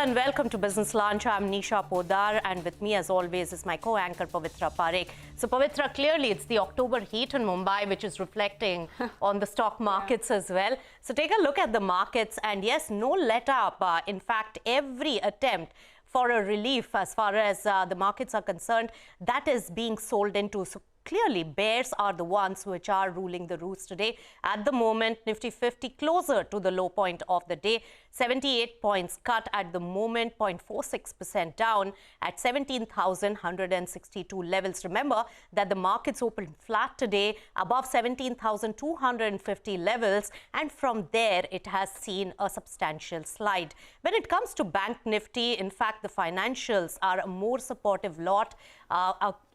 And welcome to Business Lunch. I'm Nisha Podar, and with me, as always, is my co-anchor Pavitra Parekh. So, Pavitra, clearly it's the October heat in Mumbai, which is reflecting on the stock markets as well. So, take a look at the markets, and yes, no let-up. In fact, every attempt for a relief as far as the markets are concerned, that is being sold into. So, clearly, bears are the ones which are ruling the roost today. At the moment, Nifty 50 closer to the low point of the day. 78 points cut at the moment, 0.46% down at 17,162 levels. Remember that the markets opened flat today above 17,250 levels, and from there it has seen a substantial slide. When it comes to Bank Nifty, in fact, the financials are a more supportive lot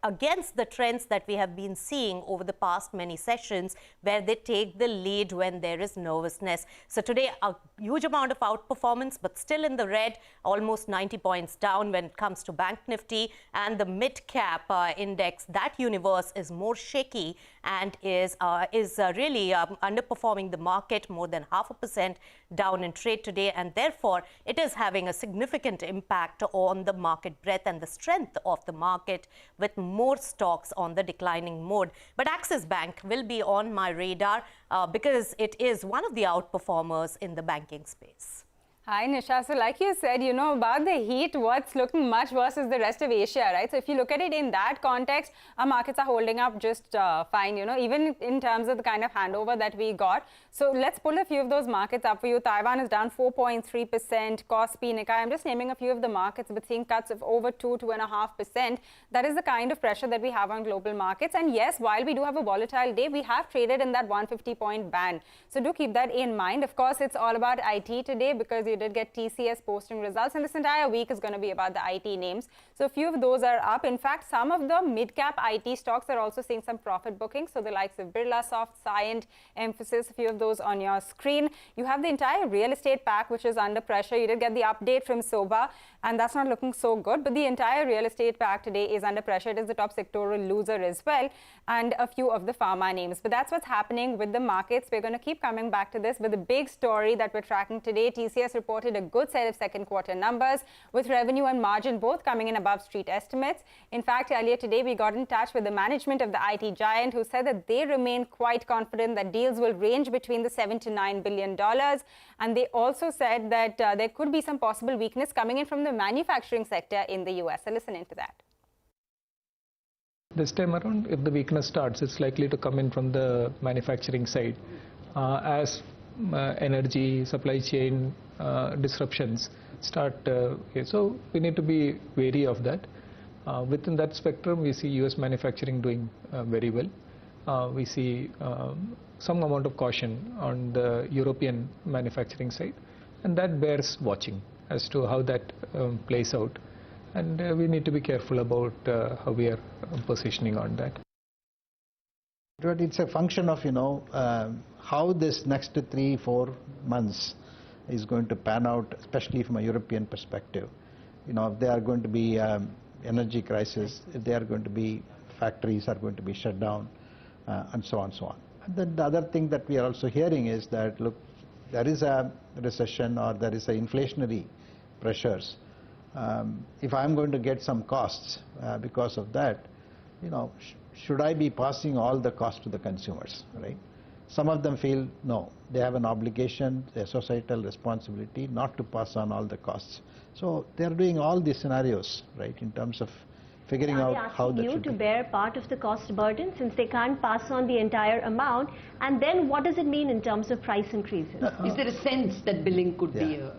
against the trends that we have been seeing over the past many sessions, where they take the lead when there is nervousness. So today, a huge amount of outperformance, but still in the red, almost 90 points down when it comes to Bank Nifty. And the mid-cap index, that universe is more shaky and is really underperforming the market, more than 0.5% down in trade today. And therefore, it is having a significant impact on the market breadth and the strength of the market, with more stocks on the declining mode. But Axis Bank will be on my radar because it is one of the outperformers in the banking space. Hi, Nisha. So like you said, about the heat, what's looking much worse is the rest of Asia, right? So if you look at it in that context, our markets are holding up just fine, even in terms of the kind of handover that we got. So let's pull a few of those markets up for you. Taiwan is down 4.3%, Kospi, Nikkei. I'm just naming a few of the markets, but seeing cuts of over 2.5%. That is the kind of pressure that we have on global markets. And yes, while we do have a volatile day, we have traded in that 150-point band. So do keep that in mind. Of course, it's all about IT today because you did get TCS posting results, and this entire week is going to be about the IT names. So a few of those are up. In fact, some of the mid-cap IT stocks are also seeing some profit bookings. So the likes of Birlasoft, Cyient, Infosys, a few of those on your screen. You have the entire real estate pack, which is under pressure. You did get the update from Soba, and that's not looking so good. But the entire real estate pack today is under pressure. It is the top sectoral loser as well, and a few of the pharma names. But that's what's happening with the markets. We're going to keep coming back to this, but the big story that we're tracking today, TCS reported a good set of second quarter numbers, with revenue and margin both coming in above street estimates. In fact, earlier today, we got in touch with the management of the IT giant, who said that they remain quite confident that deals will range between the $7 to $9 billion. And they also said that there could be some possible weakness coming in from the manufacturing sector in the US. So listen into that. This time around, if the weakness starts, it's likely to come in from the manufacturing side. As energy, supply chain disruptions start. So we need to be wary of that. Within that spectrum, we see US manufacturing doing very well. We see some amount of caution on the European manufacturing side, and that bears watching as to how that plays out. And we need to be careful about how we are positioning on that. But it's a function of, how this next 3-4 months is going to pan out, especially from a European perspective. If there are going to be energy crisis, if there are going to be factories are going to be shut down, and so on and so on. And then the other thing that we are also hearing is that, look, there is a recession or there is a inflationary pressures. If I'm going to get some costs because of that, should I be passing all the cost to the consumers, right? Some of them feel, no, they have an obligation, a societal responsibility not to pass on all the costs. So they're doing all these scenarios, right, in terms of figuring out how that should be. To bear part of the cost burden since they can't pass on the entire amount, and then what does it mean in terms of price increases? Is there a sense that billing could be a...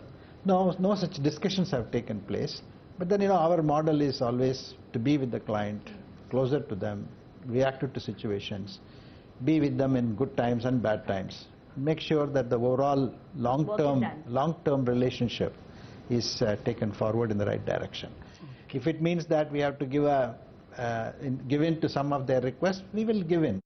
No such discussions have taken place. But then, our model is always to be with the client, closer to them, react to situations, be with them in good times and bad times. Make sure that the overall long-term relationship is taken forward in the right direction. Okay. If it means that we have to give in to some of their requests, we will give in.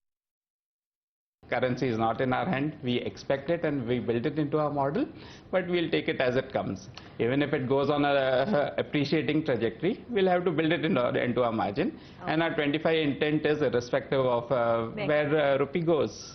Currency is not in our hand. We expect it and we built it into our model, but we'll take it as it comes. Even if it goes on a appreciating trajectory, we'll have to build it into our margin. Okay. And our 25 intent is irrespective of where rupee goes.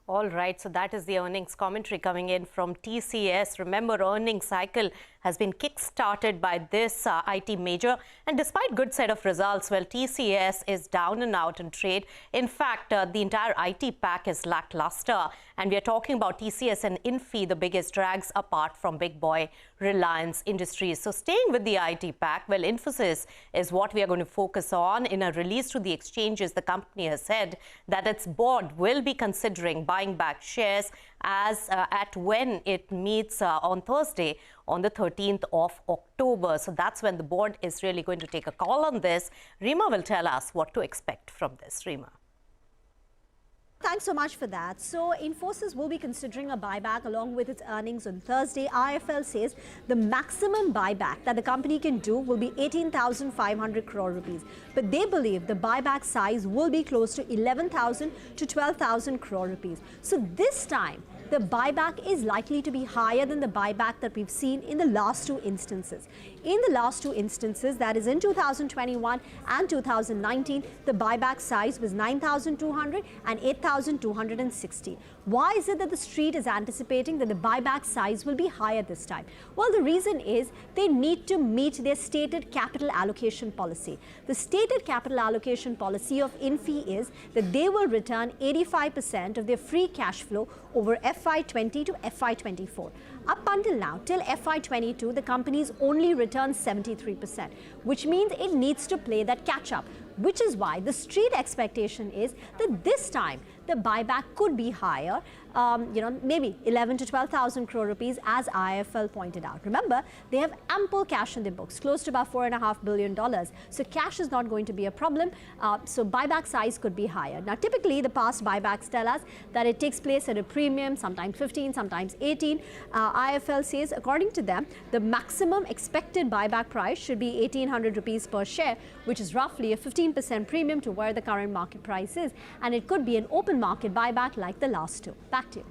All right, so that is the earnings commentary coming in from TCS. Remember, earnings cycle has been kick-started by this IT major. And despite good set of results, well, TCS is down and out in trade. In fact, the entire IT pack is lackluster. And we are talking about TCS and Infy, the biggest drags apart from big boy Reliance Industries. So staying with the IT pack, well, Infosys is what we are going to focus on. In a release to the exchanges, the company has said that its board will be considering buying back shares as at when it meets on Thursday on the 13th of October. So that's when the board is really going to take a call on this. Rima will tell us what to expect from this. Rima. Thanks so much for that. So Infosys will be considering a buyback along with its earnings on Thursday. IFL says the maximum buyback that the company can do will be 18,500 crore rupees. But they believe the buyback size will be close to 11,000 to 12,000 crore rupees. So this time, the buyback is likely to be higher than the buyback that we've seen in the last two instances. In the last two instances, that is in 2021 and 2019, the buyback size was 9,200 and 8,260. Why is it that the street is anticipating that the buyback size will be higher this time? Well, the reason is they need to meet their stated capital allocation policy. The stated capital allocation policy of Infy is that they will return 85% of their free cash flow over FY20 to FY24. Up until now, till FY22, the company's only returned 73%, which means it needs to play that catch-up, which is why the street expectation is that this time the buyback could be higher, maybe 11 to 12,000 crore rupees, as IFL pointed out. Remember, they have ample cash in their books, close to about $4.5 billion. So cash is not going to be a problem. So buyback size could be higher. Now, typically, the past buybacks tell us that it takes place at a premium, sometimes 15, sometimes 18. IFL says, according to them, the maximum expected buyback price should be 1,800 rupees per share, which is roughly a 15% premium to where the current market price is. And it could be an open market buyback like the last two. Back to you.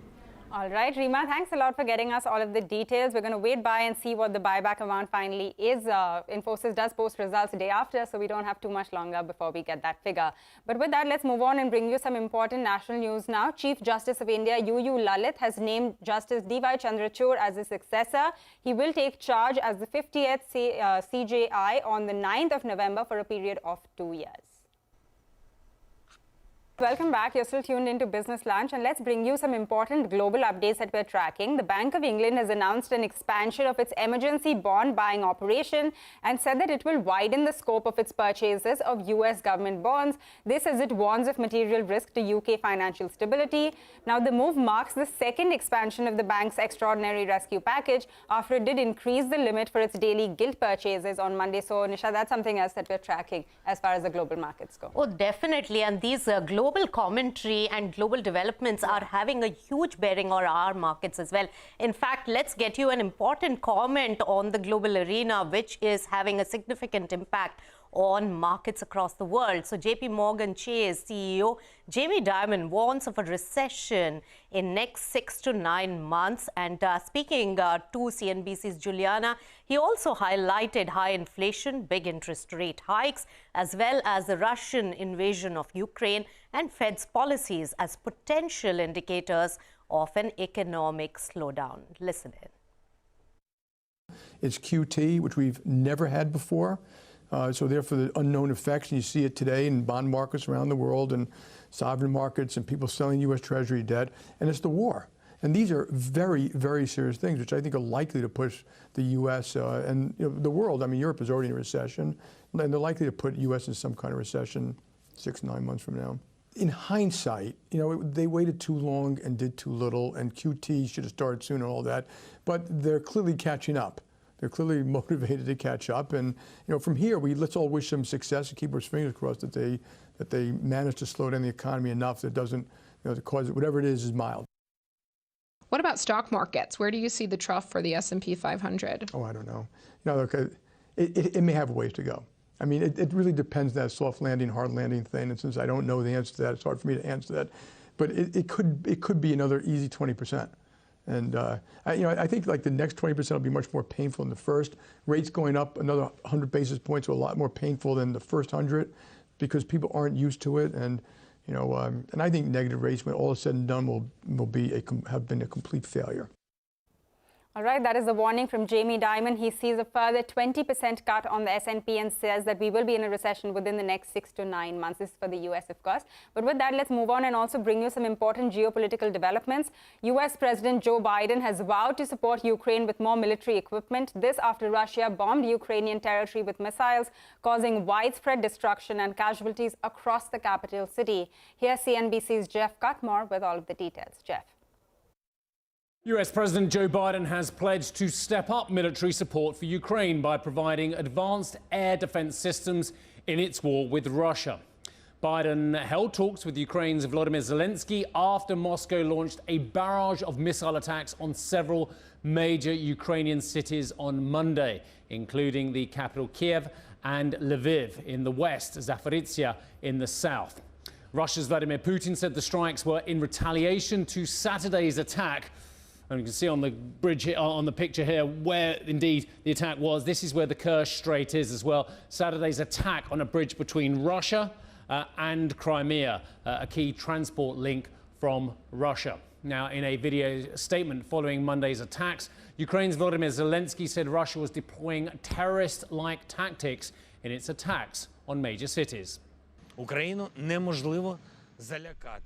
All right, Rima, thanks a lot for getting us all of the details. We're going to wait by and see what the buyback amount finally is. Infosys does post results the day after, so we don't have too much longer before we get that figure. But with that, let's move on and bring you some important national news now. Chief Justice of India, UU Lalit, has named Justice D.Y. Chandrachud as his successor. He will take charge as the 50th CJI on the 9th of November for a period of 2 years. Welcome back. You're still tuned into Business Lunch, and let's bring you some important global updates that we're tracking. The Bank of England has announced an expansion of its emergency bond buying operation and said that it will widen the scope of its purchases of US government bonds. This as it warns of material risk to UK financial stability. Now, the move marks the second expansion of the bank's extraordinary rescue package after it did increase the limit for its daily gilt purchases on Monday. So, Nisha, that's something else that we're tracking as far as the global markets go. Oh, definitely. And these global commentary and global developments are having a huge bearing on our markets as well. In fact, let's get you an important comment on the global arena, which is having a significant impact on markets across the world. So JP Morgan Chase CEO Jamie Dimon warns of a recession in next 6 to 9 months. And speaking to CNBC's Juliana, he also highlighted high inflation, big interest rate hikes, as well as the Russian invasion of Ukraine and Fed's policies as potential indicators of an economic slowdown. Listen in. It's QT, which we've never had before. So therefore, the unknown effects, and you see it today in bond markets around the world and sovereign markets and people selling U.S. Treasury debt, and it's the war. And these are very, very serious things, which I think are likely to push the U.S. And the world. I mean, Europe is already in a recession, and they're likely to put U.S. in some kind of recession 6 to 9 months from now. In hindsight, they waited too long and did too little, and QT should have started soon and all that. But they're clearly catching up. They're clearly motivated to catch up, and from here, let's all wish them success and keep our fingers crossed that they manage to slow down the economy enough that doesn't, to cause whatever it is mild. What about stock markets? Where do you see the trough for the S&P 500? Oh, I don't know. Look, it may have a ways to go. I mean, it really depends on that soft landing, hard landing thing, and since I don't know the answer to that, it's hard for me to answer that. But it could be another easy 20%. And I think like the next 20% will be much more painful than the first. Rates going up another 100 basis points are a lot more painful than the first 100 because people aren't used to it. And and I think negative rates, when all is said and done, will have been a complete failure. All right, that is the warning from Jamie Dimon. He sees a further 20% cut on the S&P and says that we will be in a recession within the next 6 to 9 months. This is for the US, of course. But with that, let's move on and also bring you some important geopolitical developments. US President Joe Biden has vowed to support Ukraine with more military equipment. This after Russia bombed Ukrainian territory with missiles, causing widespread destruction and casualties across the capital city. Here's CNBC's Jeff Cutmore with all of the details. Jeff. US President Joe Biden has pledged to step up military support for Ukraine by providing advanced air defense systems in its war with Russia. Biden held talks with Ukraine's Volodymyr Zelensky after Moscow launched a barrage of missile attacks on several major Ukrainian cities on Monday, including the capital Kiev and Lviv in the west, Zaporizhzhia in the south. Russia's Vladimir Putin said the strikes were in retaliation to Saturday's attack. And you can see on the bridge here, on the picture here, where indeed the attack was. This is where the Kerch Strait is as well. Saturday's attack on a bridge between Russia and Crimea, a key transport link from Russia. Now, in a video statement following Monday's attacks, Ukraine's Volodymyr Zelensky said Russia was deploying terrorist-like tactics in its attacks on major cities.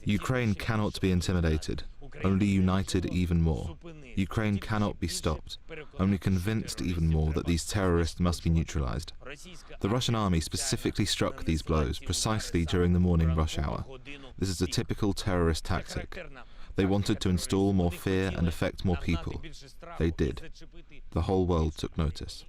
Ukraine cannot be intimidated, only united even more. Ukraine cannot be stopped, only convinced even more that these terrorists must be neutralized. The Russian army specifically struck these blows precisely during the morning rush hour. This is a typical terrorist tactic. They wanted to install more fear and affect more people. They did. The whole world took notice.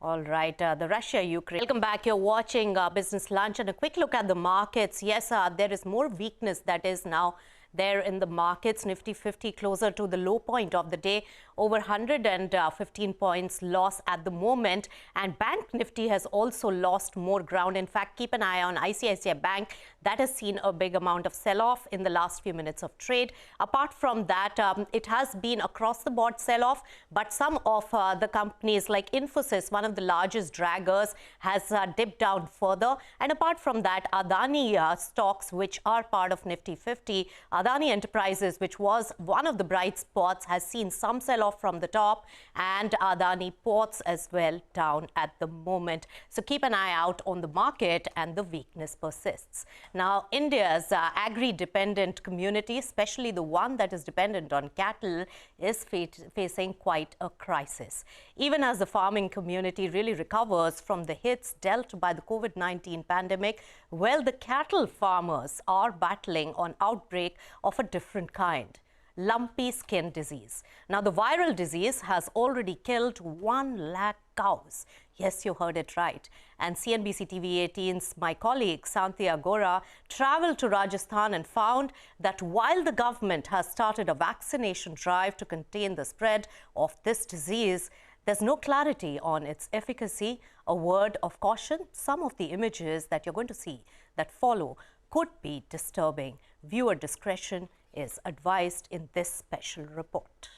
All right, the Russia-Ukraine. Welcome back. You're watching Business Lunch, and a quick look at the markets. Yes, there is more weakness that is now there in the markets. Nifty 50 closer to the low point of the day, over 115 points loss at the moment. And Bank Nifty has also lost more ground. In fact, keep an eye on ICICI Bank. That has seen a big amount of sell-off in the last few minutes of trade. Apart from that, it has been across the board sell-off, but some of the companies like Infosys, one of the largest draggers, has dipped down further. And apart from that, Adani stocks, which are part of Nifty 50, Adani Enterprises, which was one of the bright spots, has seen some sell-off from the top, and Adani Ports as well down at the moment. So keep an eye out on the market, and the weakness persists. Now, India's agri-dependent community, especially the one that is dependent on cattle, is facing quite a crisis. Even as the farming community really recovers from the hits dealt by the COVID-19 pandemic, well, the cattle farmers are battling an outbreak of a different kind. Lumpy skin disease. Now, the viral disease has already killed 1 lakh cows. Yes, you heard it right. And CNBC-TV18's my colleague Santhi Agora traveled to Rajasthan and found that while the government has started a vaccination drive to contain the spread of this disease, there's no clarity on its efficacy. A word of caution: some of the images that you're going to see that follow could be disturbing. Viewer discretion is advised in this special report.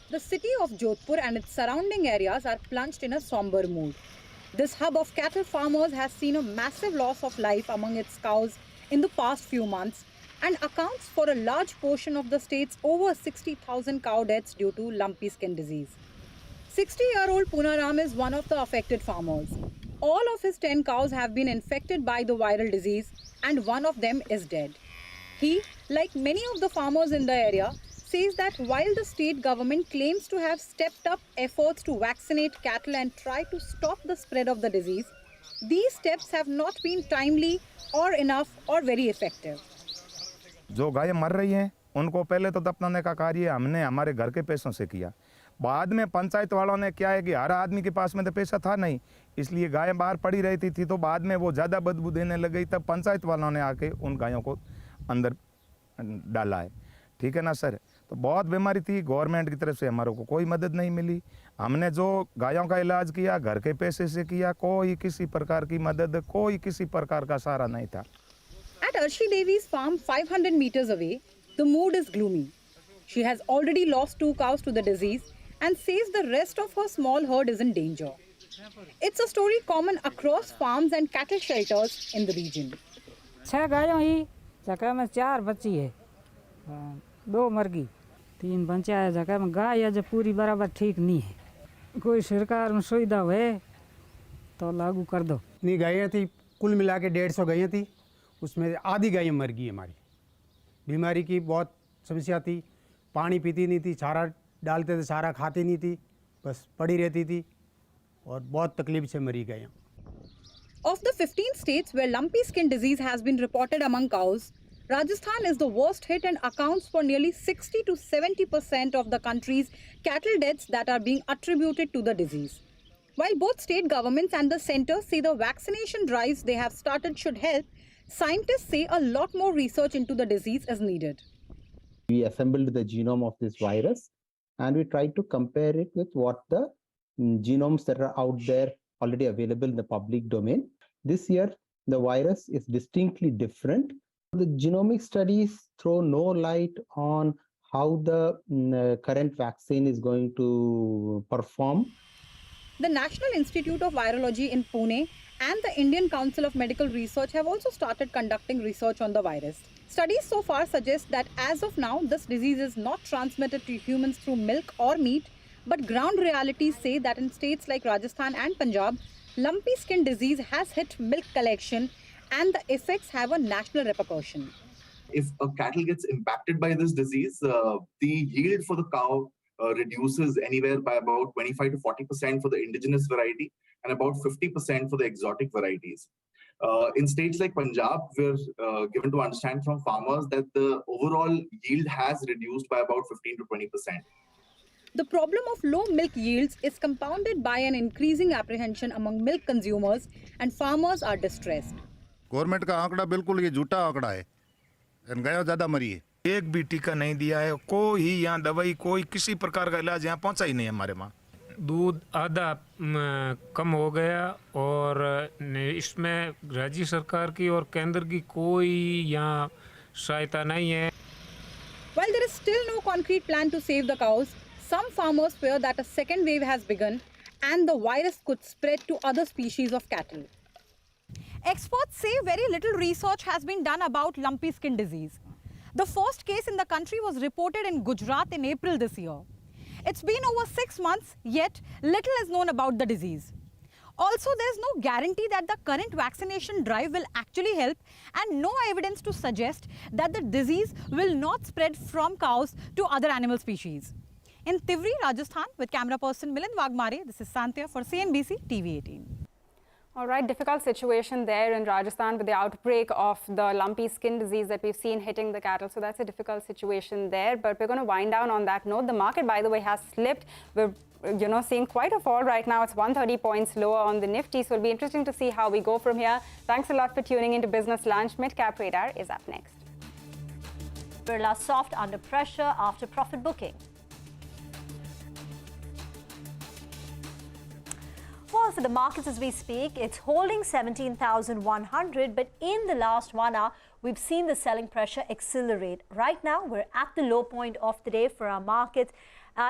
The city of Jodhpur and its surrounding areas are plunged in a somber mood. This hub of cattle farmers has seen a massive loss of life among its cows in the past few months and accounts for a large portion of the state's over 60,000 cow deaths due to lumpy skin disease. 60-year-old Punaram is one of the affected farmers. All of his 10 cows have been infected by the viral disease and one of them is dead. He, like many of the farmers in the area, says that while the state government claims to have stepped up efforts to vaccinate cattle and try to stop the spread of the disease, these steps have not been timely or enough or very effective. जो गायें मर रही हैं उनको पहले तो दफनाने का कार्य हमने हमारे घर के पैसों से किया। बाद में पंचायत वालों ने क्या है कि हर आदमी के पास में तो पैसा था नहीं, इसलिए गायें बाहर पड़ी रहती थी, तो बाद में वो ज़्यादा बदबू देने लग गई, तब पंचायत वालों ने आके उन गायों को अंदर डाला है। ठीक है ना सर? तो बहुत बीमारी थी, गवर्नमेंट की तरफ से हमारे को कोई मदद नहीं मिली। हमने जो गायों का इलाज किया घर के पैसे से किया, कोई किसी प्रकार की मदद, कोई किसी प्रकार का सहारा नहीं था। At Arshi Devi's farm 500 meters away, the mood is gloomy. She has already lost 2 cows to the disease and says the rest of her small herd is in danger. It's a story common across farms and cattle shelters in the region. 6 गायों ही जगह में 4 बच्ची है, 2 मर गई। 3 पंचायत जगह में गाय आज पूरी बराबर ठीक नहीं है। कोई सरकार में सुविधा है तो लागू कर दो। इतनी गायें थी, कुल मिला के 150 गायें थी, उसमें आधी गायें मर गई हमारी। बीमारी की बहुत समस्या थी, पानी पीती नहीं थी, चारा डालते थे चारा खाती नहीं थी, बस पड़ी रहती थी और बहुत तकलीफ से मरी गायें। Of the 15 states where lumpy skin disease has been reported among cows, Rajasthan is the worst hit and accounts for nearly 60 to 70% of the country's cattle deaths that are being attributed to the disease. While both state governments and the centre say the vaccination drives they have started should help, scientists say a lot more research into the disease is needed. We assembled the genome of this virus and we tried to compare it with what the genomes that are out there already available in the public domain. This year, the virus is distinctly different. The genomic studies throw no light on how the current vaccine is going to perform. The National Institute of Virology in Pune and the Indian Council of Medical Research have also started conducting research on the virus. Studies so far suggest that as of now, this disease is not transmitted to humans through milk or meat, but ground realities say that in states like Rajasthan and Punjab, lumpy skin disease has hit milk collection and the effects have a national repercussion. If a cattle gets impacted by this disease, the yield for the cow reduces anywhere by about 25 to 40% for the indigenous variety and about 50% for the exotic varieties. In states like Punjab, we're given to understand from farmers that the overall yield has reduced by about 15 to 20%. The problem of low milk yields is compounded by an increasing apprehension among milk consumers and farmers are distressed. Government का आंकड़ा बिल्कुल ये झूठा आंकड़ा है, गायों ज़्यादा मरी है। एक भी टीका नहीं दिया है, कोई यहाँ दवाई, कोई किसी प्रकार का इलाज यहाँ पहुँचा ही नहीं हमारे वहाँ। दूध आधा कम हो गया और इसमें राज्य सरकार की और केंद्र की कोई यहाँ सहायता नहीं है। While there is still no concrete plan to save the cows, some farmers fear that a second wave has begun and the virus could spread to other species of cattle. Experts say very little research has been done about lumpy skin disease. The first case in the country was reported in Gujarat in April this year. It's been over 6 months, yet little is known about the disease. Also, there's no guarantee that the current vaccination drive will actually help and no evidence to suggest that the disease will not spread from cows to other animal species. In Tivri, Rajasthan, with camera person Milind Wagmare, this is Santya for CNBC-TV18. All right, difficult situation there in Rajasthan with the outbreak of the lumpy skin disease that we've seen hitting the cattle. So that's a difficult situation there. But we're going to wind down on that note. The market, by the way, has slipped. We're seeing quite a fall right now. It's 130 points lower on the Nifty. So it'll be interesting to see how we go from here. Thanks a lot for tuning into Business Lunch. Mid-Cap Radar is up next. Birla soft under pressure after profit booking. Well, for the markets as we speak, it's holding 17,100, but in the last 1 hour, we've seen the selling pressure accelerate. Right now, we're at the low point of the day for our markets.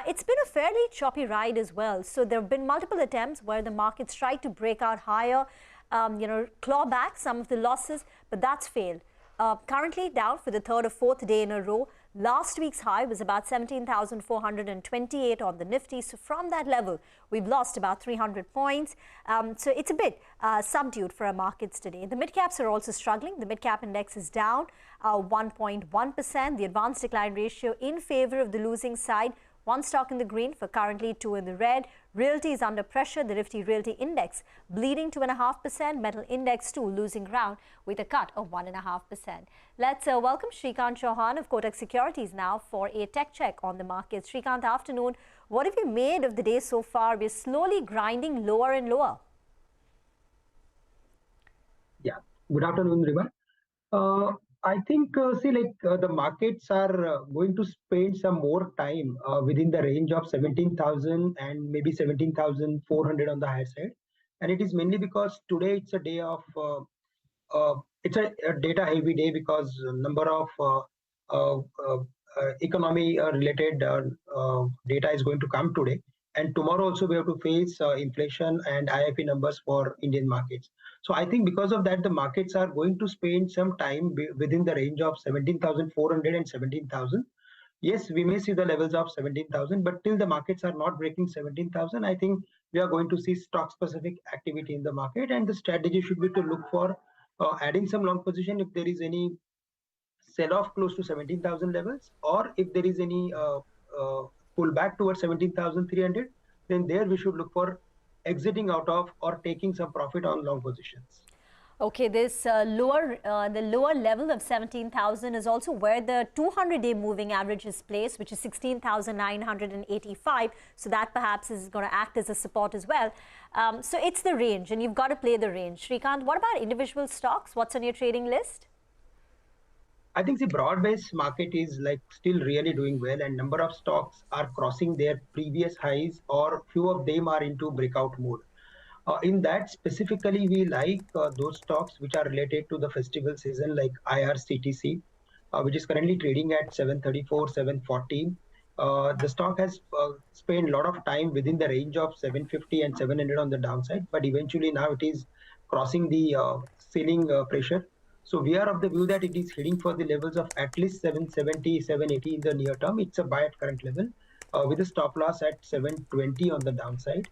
It's been a fairly choppy ride as well. So there have been multiple attempts where the markets tried to break out higher, claw back some of the losses, but that's failed. Currently down for the third or fourth day in a row. Last week's high was about 17,428 on the Nifty. So from that level, we've lost about 300 points. So it's a bit subdued for our markets today. The mid-caps are also struggling. The mid-cap index is down 1.1%. The advanced decline ratio in favor of the losing side. One stock in the green for currently 2 in the red. Realty is under pressure. The Nifty Realty Index bleeding 2.5%. Metal Index too losing ground with a cut of 1.5%. Let's welcome Shrikant Chauhan of Kotak Securities now for a tech check on the markets. Shrikant, afternoon. What have you made of the day so far? We're slowly grinding lower and lower. Yeah. Good afternoon, everyone. I think, the markets are going to spend some more time within the range of 17,000 and maybe 17,400 on the higher side. And it is mainly because today it's a day of, it's a data heavy day because number of economy related data is going to come today. And tomorrow also we have to face inflation and IFE numbers for Indian markets. So I think because of that, the markets are going to spend some time within the range of 17,400 and 17,000. yes, we may see the levels of 17,000, but till the markets are not breaking 17,000, I think we are going to see stock-specific activity in the market, and the strategy should be to look for adding some long position if there is any sell-off close to 17,000 levels, or if there is any pullback towards 17,300, then there we should look for exiting out of or taking some profit on long positions. Okay, this the lower level of 17,000 is also where the 200-day moving average is placed, which is 16,985. So that perhaps is going to act as a support as well. So it's the range, and you've got to play the range. Srikanth, what about individual stocks? What's on your trading list? I think the broad-based market is like still really doing well, and number of stocks are crossing their previous highs, or few of them are into breakout mode. In that specifically, we like those stocks which are related to the festival season, like IRCTC, which is currently trading at 734, 740. The stock has spent a lot of time within the range of 750 and 700 on the downside, but eventually now it is crossing the ceiling pressure. So we are of the view that it is heading for the levels of at least 770, 780 in the near term. It's a buy at current level with a stop loss at 720 on the downside.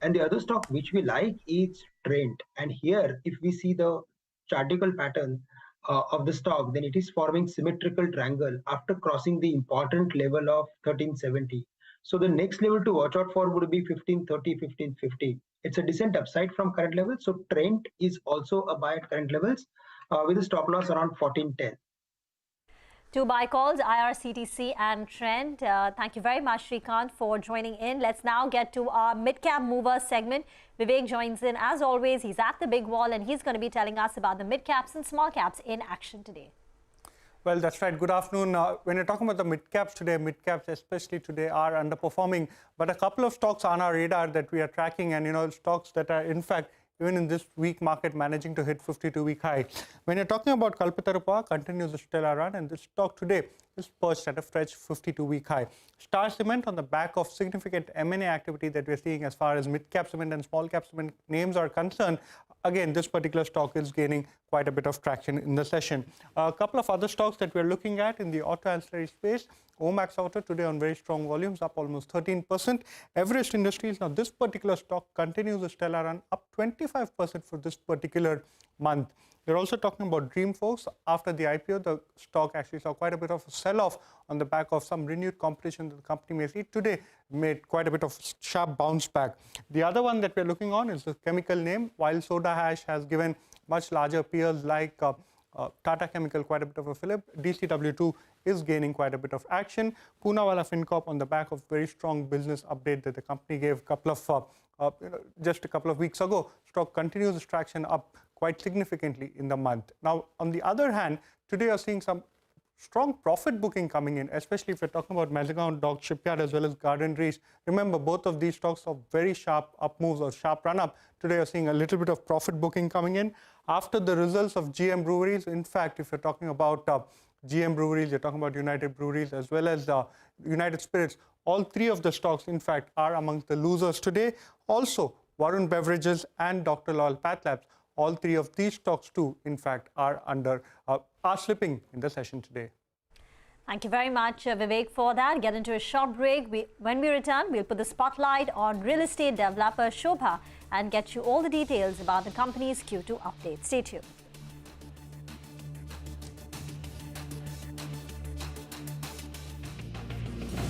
And the other stock which we like is Trent. And here, if we see the chartical pattern of the stock, then it is forming symmetrical triangle after crossing the important level of 1370. So the next level to watch out for would be 1530, 1550. It's a decent upside from current levels. So Trent is also a buy at current levels with a stop loss around 1410. Two buy calls, IRCTC and Trend. Thank you very much, Srikanth, for joining in. Let's now get to our mid-cap mover segment. Vivek joins in. As always, he's at the big wall, and he's going to be telling us about the mid-caps and small caps in action today. Well, that's right. Good afternoon. When you're talking about the mid-caps today, mid-caps especially today are underperforming. But a couple of stocks on our radar that we are tracking, and, stocks that are, in fact, even in this weak market, managing to hit 52-week high. When you're talking about Kalpataru continues a stellar run, and this stock today is perched at a fresh 52-week high. Star Cement, on the back of significant M&A activity that we're seeing as far as mid-cap cement and small-cap cement names are concerned, again, this particular stock is gaining quite a bit of traction in the session. A couple of other stocks that we're looking at in the auto ancillary space. Omax Auto today on very strong volumes, up almost 13%. Everest Industries, now this particular stock continues a stellar run, up 25% for this particular month. We're also talking about Dreamforce. After the IPO, the stock actually saw quite a bit of a sell-off on the back of some renewed competition that the company may see. Today made quite a bit of sharp bounce back. The other one that we're looking on is the chemical name. While soda ash has given much larger peers like Tata Chemical quite a bit of a fillip, DCW2 is gaining quite a bit of action. Poonawalla FinCorp, on the back of very strong business update that the company gave just a couple of weeks ago, stock continues its traction up quite significantly in the month. Now, on the other hand, today you're seeing some strong profit booking coming in, especially if you're talking about Mazagon Dock Shipyard as well as Garden Reach. Remember, both of these stocks are very sharp up moves or sharp run up. Today you're seeing a little bit of profit booking coming in. After the results of GM Breweries, in fact, if you're talking about GM Breweries, you're talking about United Breweries as well as United Spirits, all three of the stocks, in fact, are amongst the losers today. Also, Varun Beverages and Dr. Lal PathLabs, all three of these stocks too, in fact, are slipping in the session today. Thank you very much, Vivek, for that. Get into a short break. When we return, we'll put the spotlight on real estate developer Shobha and get you all the details about the company's Q2 update. Stay tuned.